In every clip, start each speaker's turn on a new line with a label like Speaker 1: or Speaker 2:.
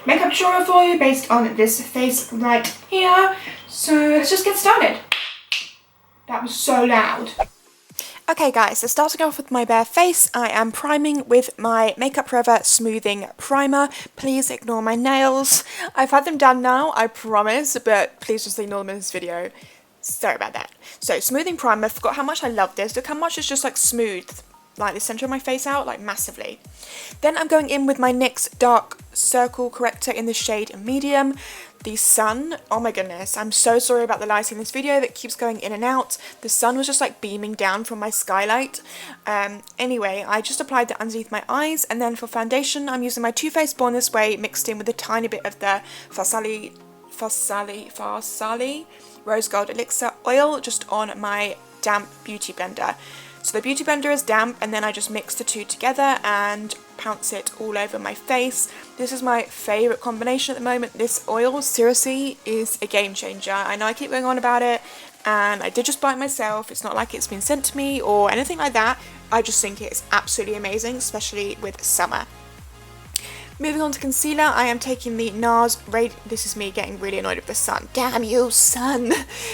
Speaker 1: makeup tutorial for you based on this face right here. So let's just get started. That was so loud. Okay guys, so starting off with my bare face, I am priming with my Makeup Forever Smoothing Primer. Please ignore my nails. I've had them done now, I promise, but please just ignore them in this video. Sorry about that. So, smoothing primer, forgot how much I love this. Look how much it's just like smooth, like the centre of my face out, like massively. Then I'm going in with my NYX Dark Circle Corrector in the shade Medium. The sun, oh my goodness, I'm so sorry about the lighting in this video that keeps going in and out. The sun was just like beaming down from my skylight. Anyway, I just applied that underneath my eyes, and then for foundation, I'm using my Too Faced Born This Way mixed in with a tiny bit of the Farsali Rose Gold Elixir oil just on my damp beauty blender. So the beauty blender is damp, and then I just mix the two together and pounce it all over my face. This is my favourite combination at the moment. This oil seriously is a game changer. I know I keep going on about it, and I did just buy it myself. It's not like it's been sent to me or anything like that. I just think it's absolutely amazing, especially with summer. Moving on to concealer, I am taking the NARS this is me getting really annoyed with the sun. Damn you, sun!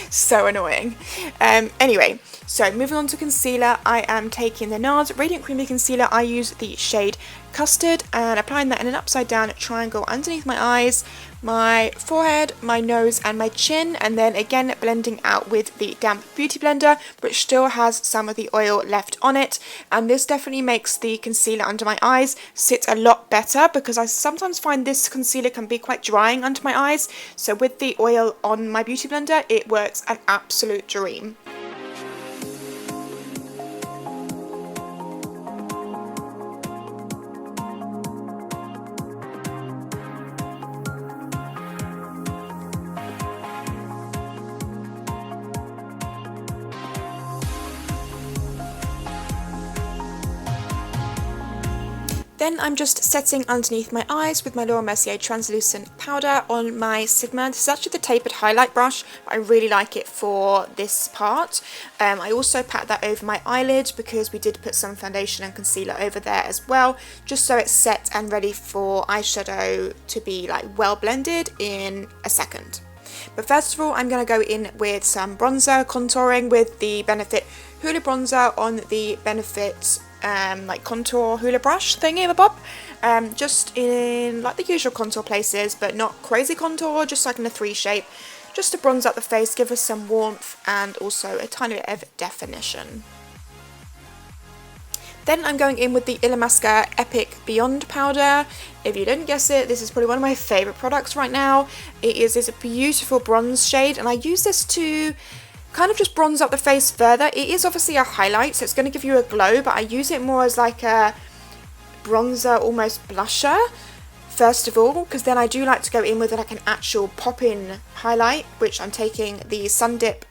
Speaker 1: So annoying. Anyway, so moving on to concealer, I am taking the NARS Radiant Creamy Concealer. I use the shade Custard and applying that in an upside down triangle underneath my eyes, my forehead, my nose and my chin, and then again blending out with the damp beauty blender, which still has some of the oil left on it. And this definitely makes the concealer under my eyes sit a lot better, because I sometimes find this concealer can be quite drying under my eyes. So with the oil on my beauty blender, it works an absolute dream. Then I'm just setting underneath my eyes with my Laura Mercier translucent powder on my Sigma. This is actually the tapered highlight brush, but I really like it for this part. I also pat that over my eyelid because we did put some foundation and concealer over there as well, just so it's set and ready for eyeshadow to be like well blended in a second. But first of all, I'm going to go in with some bronzer, contouring with the Benefit Hoola Bronzer on the Benefit like contour hula brush thingy bob, just in like the usual contour places, but not crazy contour, just like in a 3 shape, just to bronze up the face, give us some warmth and also a tiny bit of definition. Then I'm going in with the Illamasqua Epic Beyond powder. If you didn't guess it, this is probably one of my favourite products right now. It is this beautiful bronze shade, and I use this to kind of just bronze up the face further. It is obviously a highlight, so it's going to give you a glow, but I use it more as like a bronzer, almost blusher, first of all, because then I do like to go in with like an actual pop-in highlight, which I'm taking the Sun Dipped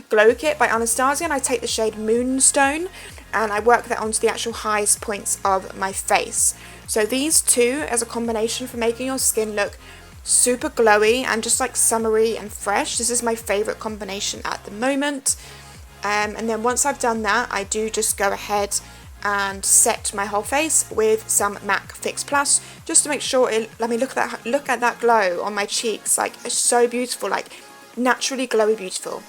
Speaker 1: Glow Kit by Anastasia, and I take the shade Moonstone, and I work that onto the actual highest points of my face. So these two as a combination for making your skin look super glowy and just like summery and fresh. This is my favourite combination at the moment. And then once I've done that, I do just go ahead and set my whole face with some MAC Fix Plus, just to make sure let me look at that glow on my cheeks. Like, it's so beautiful, like naturally glowy beautiful.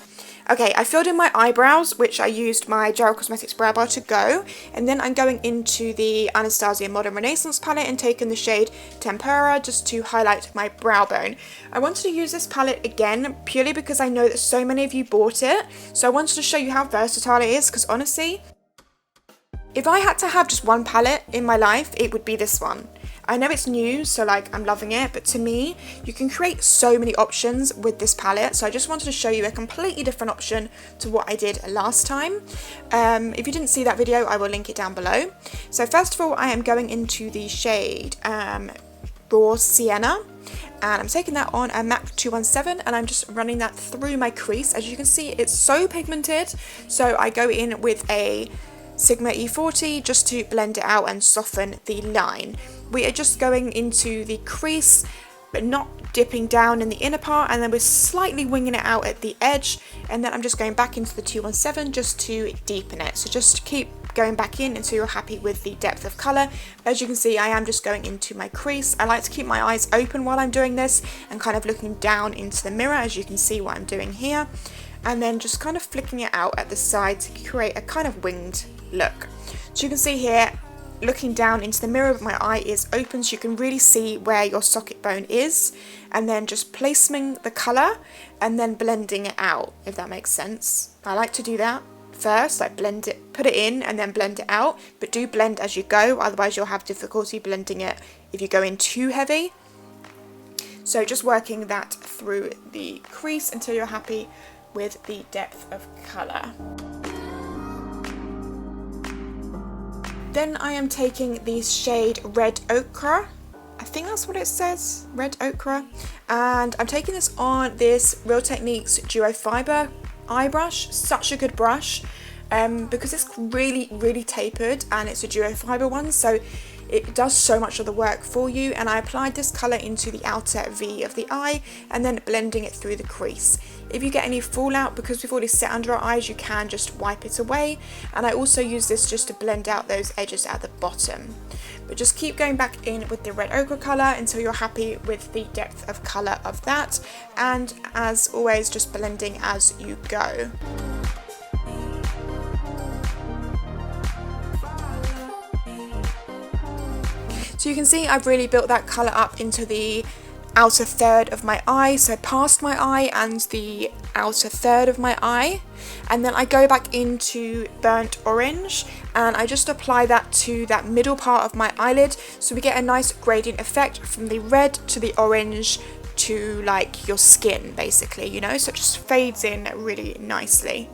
Speaker 1: Okay, I filled in my eyebrows, which I used my Gel Cosmetics Brow Bar to go, and then I'm going into the Anastasia Modern Renaissance palette and taking the shade Tempera just to highlight my brow bone. I wanted to use this palette again purely because I know that so many of you bought it, so I wanted to show you how versatile it is, because honestly, if I had to have just one palette in my life, it would be this one. I know it's new, so like I'm loving it, but to me, you can create so many options with this palette, so I just wanted to show you a completely different option to what I did last time. If you didn't see that video, I will link it down below. So first of all, I am going into the shade Raw Sienna, and I'm taking that on a MAC 217, and I'm just running that through my crease. As you can see, it's so pigmented, so I go in with a Sigma E40 just to blend it out and soften the line. We are just going into the crease, but not dipping down in the inner part, and then we're slightly winging it out at the edge, and then I'm just going back into the 217 just to deepen it. So just keep going back in until you're happy with the depth of colour. As you can see, I am just going into my crease. I like to keep my eyes open while I'm doing this and kind of looking down into the mirror, as you can see what I'm doing here. And then just kind of flicking it out at the side to create a kind of winged look. So you can see here, looking down into the mirror, but my eye is open, so you can really see where your socket bone is, and then just placing the colour and then blending it out, if that makes sense. I like to do that first, like blend it, put it in and then blend it out, but do blend as you go, otherwise you'll have difficulty blending it if you go in too heavy. So just working that through the crease until you're happy with the depth of colour. Then I am taking the shade Red Ochre, I think that's what it says, Red Ochre, and I'm taking this on this Real Techniques Duo Fiber eye brush. Such a good brush because it's really tapered and it's a duo fiber one, so it does so much of the work for you. And I applied this colour into the outer V of the eye and then blending it through the crease. If you get any fallout, because we've already set under our eyes, you can just wipe it away. And I also use this just to blend out those edges at the bottom. But just keep going back in with the Red Ochre colour until you're happy with the depth of colour of that. And as always, just blending as you go. So you can see I've really built that colour up into the outer third of my eye, so past my eye and the outer third of my eye, and then I go back into burnt orange and I just apply that to that middle part of my eyelid, so we get a nice gradient effect from the red to the orange to like your skin basically, you know, so it just fades in really nicely.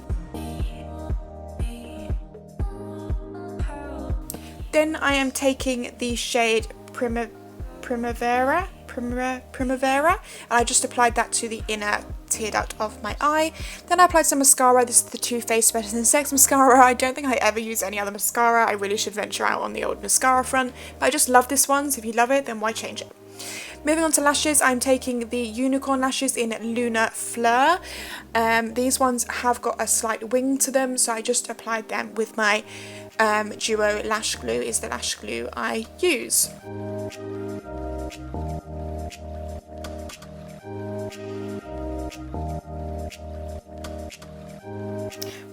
Speaker 1: Then I am taking the shade Primavera, and I just applied that to the inner tear duct of my eye. Then I applied some mascara. This is the Too Faced Better Than Sex mascara. I don't think I ever use any other mascara. I really should venture out on the old mascara front, but I just love this one, so if you love it, then why change it? Moving on to lashes, I'm taking the Unicorn lashes in Lunar Fleur. These ones have got a slight wing to them, so I just applied them with my Duo Lash Glue, is the lash glue I use.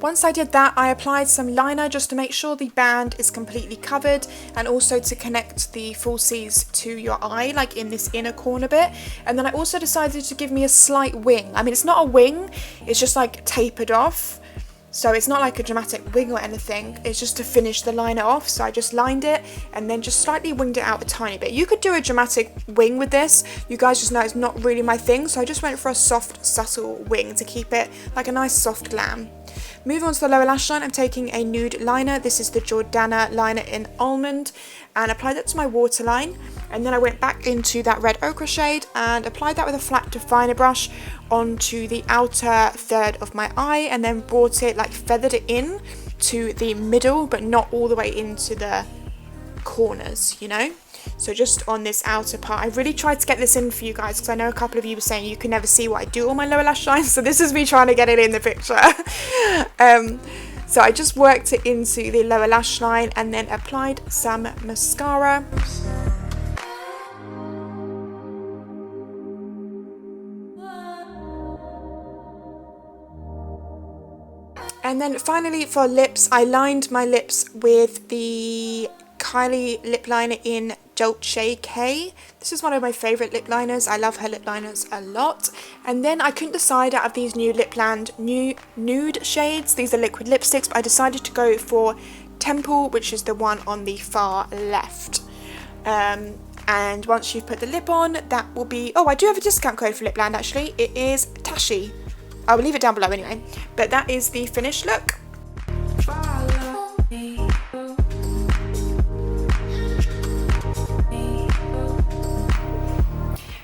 Speaker 1: Once I did that, I applied some liner just to make sure the band is completely covered, and also to connect the falsies to your eye, like in this inner corner bit. And then I also decided to give me a slight wing. I mean, it's not a wing, it's just like tapered off. So it's not like a dramatic wing or anything, it's just to finish the liner off. So I just lined it and then just slightly winged it out a tiny bit. You could do a dramatic wing with this, you guys just know it's not really my thing, so I just went for a soft, subtle wing to keep it like a nice soft glam. Moving on to the lower lash line, I'm taking a nude liner. This is the Jordana liner in Almond, and applied that to my waterline. And then I went back into that Red Ochre shade and applied that with a flat definer brush onto the outer third of my eye, and then brought it, like feathered it in to the middle, but not all the way into the corners, you know? So just on this outer part. I really tried to get this in for you guys because I know a couple of you were saying you can never see what I do on my lower lash line, so this is me trying to get it in the picture. So I just worked it into the lower lash line and then applied some mascara. And then finally for lips, I lined my lips with the Kylie lip liner in Dolce K. This is one of my favourite lip liners. I love her lip liners a lot. And then I couldn't decide out of these new Lipland nude shades. These are liquid lipsticks, but I decided to go for Temple, which is the one on the far left. And once you've put the lip on, that will be... Oh, I do have a discount code for Lipland actually. It is Tashie. I will leave it down below anyway. But that is the finished look.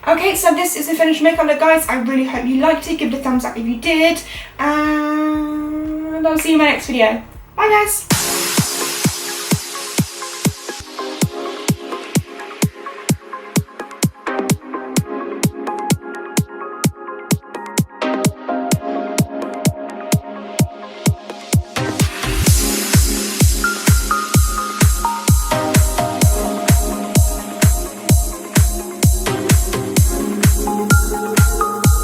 Speaker 1: Okay, so this is the finished makeup look, guys. I really hope you liked it. Give it a thumbs up if you did. And I'll see you in my next video. Bye, guys.